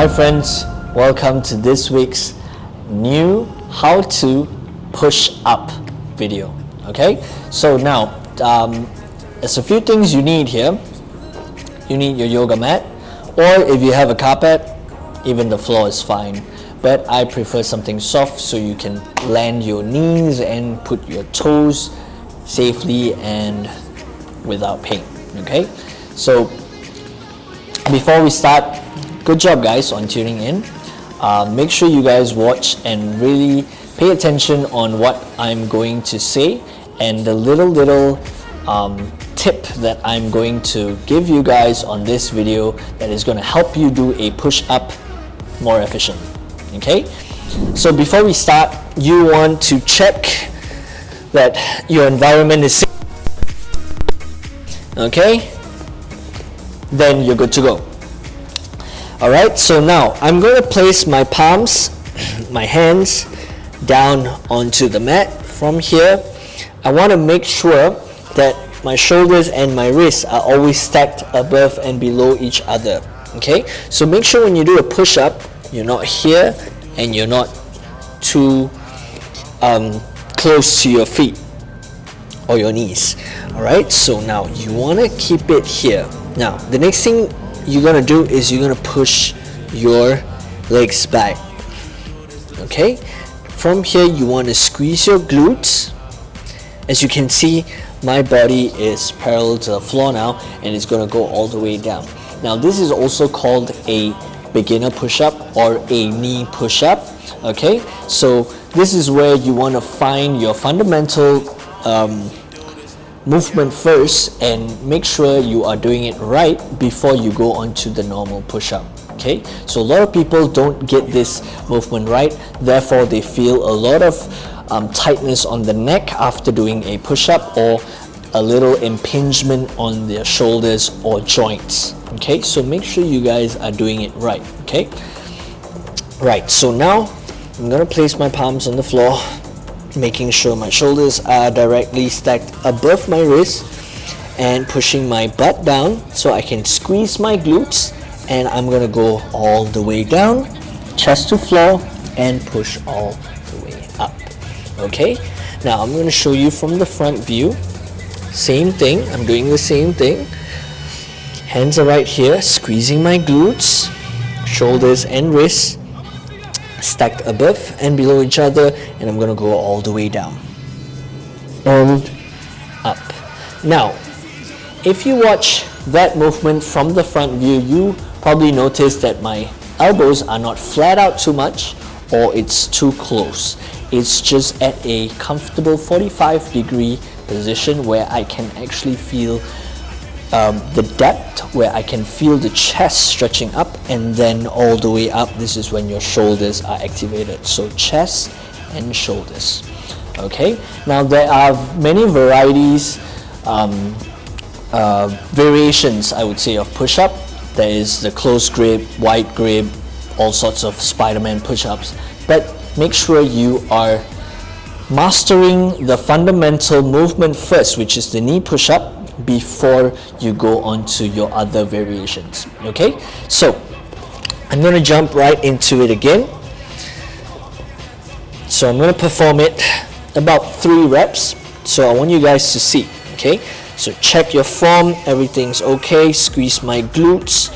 Hi friends, welcome to this week's new how to push up video. Okay, so now there's a few things you need here. You need your yoga mat, or if you have a carpet, even the floor is fine, but I prefer something soft so you can land your knees and put your toes safely and without pain. Okay, so before we start, good job guys on tuning in. Make sure you guys watch and really pay attention on what I'm going to say and the little tip that I'm going to give you guys on this video that is going to help you do a push-up more efficient. Okay, so before we start, you want to check that your environment is safe. Okay, then you're good to go. Alright, so now I'm going to place my palms, my hands down onto the mat. From here, I want to make sure that my shoulders and my wrists are always stacked above and below each other. Okay, so make sure when you do a push-up, you're not here and you're not too close to your feet or your knees. Alright, so now you want to keep it here. Now, the next thing you're going to do is you're going to push your legs back. Okay, from here you want to squeeze your glutes. As you can see, my body is parallel to the floor now and it's going to go all the way down. Now this is also called a beginner push-up or a knee push-up. Okay, so this is where you want to find your fundamental movement first and make sure you are doing it right before you go on to the normal push-up. Okay, so a lot of people don't get this movement right, therefore they feel a lot of tightness on the neck after doing a push-up or a little impingement on their shoulders or joints. Okay, so make sure you guys are doing it right. Okay, right, so now I'm going to place my palms on the floor, making sure my shoulders are directly stacked above my wrist and pushing my butt down so I can squeeze my glutes, and I'm going to go all the way down, chest to floor, and push all the way up. Okay, now I'm going to show you from the front view. Same thing, I'm doing the same thing. Hands are right here, squeezing my glutes, shoulders and wrists stacked above and below each other, and I'm going to go all the way down and up. Now if you watch that movement from the front view, you probably notice that my elbows are not flat out too much or it's too close. It's just at a comfortable 45-degree position where I can actually feel the depth, where I can feel the chest stretching up and then all the way up. This is when your shoulders are activated. So chest and shoulders. Okay, now there are many varieties, variations I would say of push-up. There is the close grip, wide grip, all sorts of Spider-Man push-ups, but make sure you are mastering the fundamental movement first, which is the knee push-up, before you go on to your other variations. Okay, so I'm going to jump right into it again. So I'm going to perform it about 3 reps, so I want you guys to see. Okay, so check your form, everything's okay. Squeeze my glutes.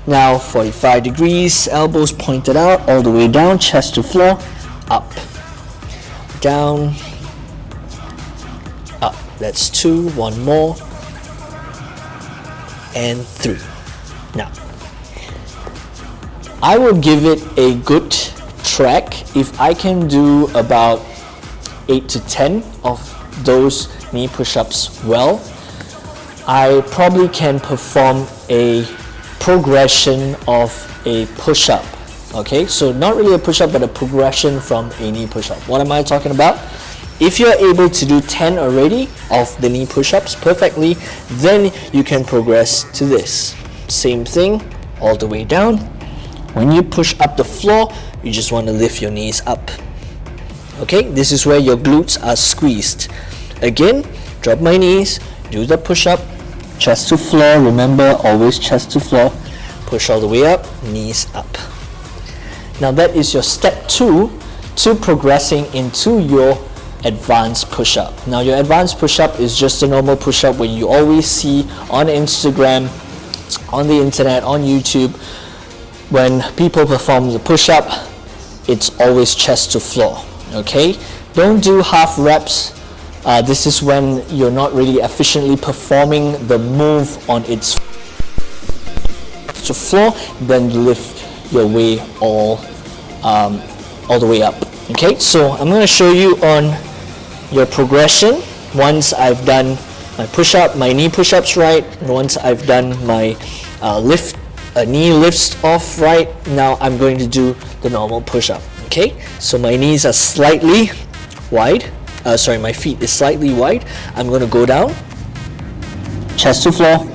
Now 45 degrees, elbows pointed out, all the way down, chest to floor, up, down, up. That's 2, 1 more, and 3. Now I will give it a good track if I can do about 8 to 10 of those knee push-ups well. I probably can perform a progression of a push-up. Okay, so not really a push-up but a progression from a knee push-up. What am I talking about? If you're able to do 10 already of the knee push-ups perfectly, then you can progress to this. Same thing, all the way down. When you push up the floor, you just want to lift your knees up. Okay, this is where your glutes are squeezed. Again, drop my knees, do the push-up, chest to floor. Remember, always chest to floor. Push all the way up, knees up. Now that is your step 2 to progressing into your advanced push-up. Now your advanced push-up is just a normal push-up when you always see on Instagram, on the internet, on YouTube. When people perform the push-up, it's always chest to floor. Okay, don't do half reps. This is when you're not really efficiently performing the move on its to floor. Then lift your way all the way up. Okay, so I'm going to show you on your progression. Once I've done my push-up, my knee push-ups right, and once I've done my knee lifts off right, now I'm going to do the normal push-up. Okay, so my knees are slightly wide. My feet is slightly wide. I'm going to go down, chest to floor,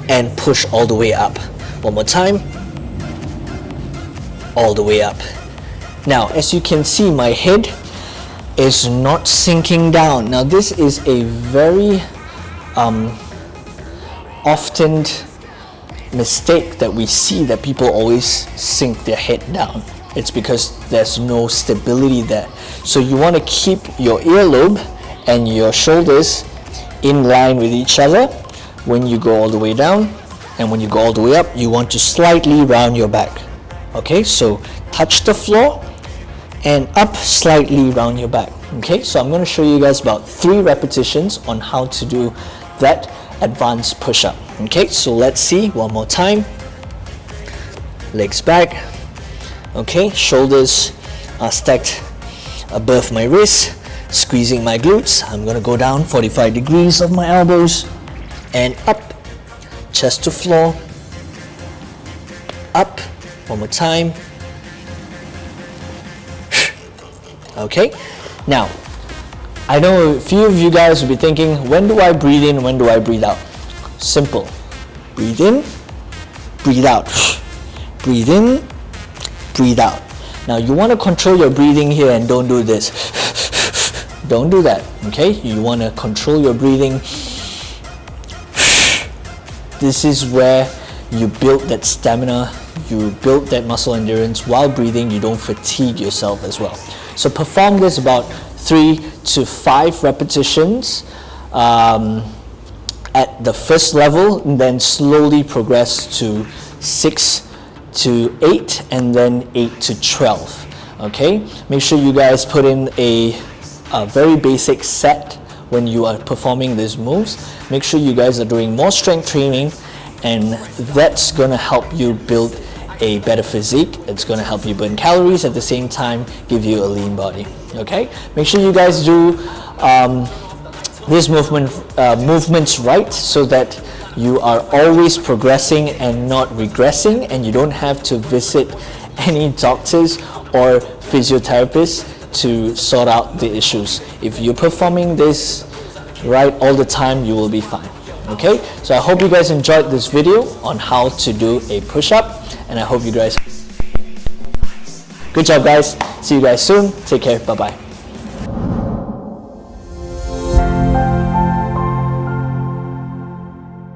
and push all the way up. One more time, all the way up. Now, as you can see, my head is not sinking down. Now, this is a very often mistake that we see, that people always sink their head down. It's because there's no stability there. So you want to keep your earlobe and your shoulders in line with each other when you go all the way down, and when you go all the way up, you want to slightly round your back. Okay, so touch the floor and up slightly round your back. Okay, so I'm going to show you guys about 3 repetitions on how to do that advanced push-up. Okay, so let's see one more time. Legs back. Okay, shoulders are stacked above my wrist, squeezing my glutes. I'm going to go down 45 degrees of my elbows and up, chest to floor, up, one more time. Okay, now I know a few of you guys will be thinking, when do I breathe in, when do I breathe out? Simple. Breathe in, breathe out. Breathe in, breathe out. Now you want to control your breathing here and don't do this. Don't do that, okay? You want to control your breathing. This is where you build that stamina, you build that muscle endurance while breathing. You don't fatigue yourself as well. So perform this about 3 to 5 repetitions at the first level, and then slowly progress to 6 to 8, and then 8 to 12. Okay, make sure you guys put in a very basic set when you are performing these moves. Make sure you guys are doing more strength training, and that's going to help you build a better physique. It's going to help you burn calories, at the same time give you a lean body. Okay, make sure you guys do these movements right, so that you are always progressing and not regressing, and you don't have to visit any doctors or physiotherapists to sort out the issues. If you're performing this right all the time, you will be fine. Okay, so I hope you guys enjoyed this video on how to do a push-up, and I hope you guys, good job guys, see you guys soon, take care, bye bye.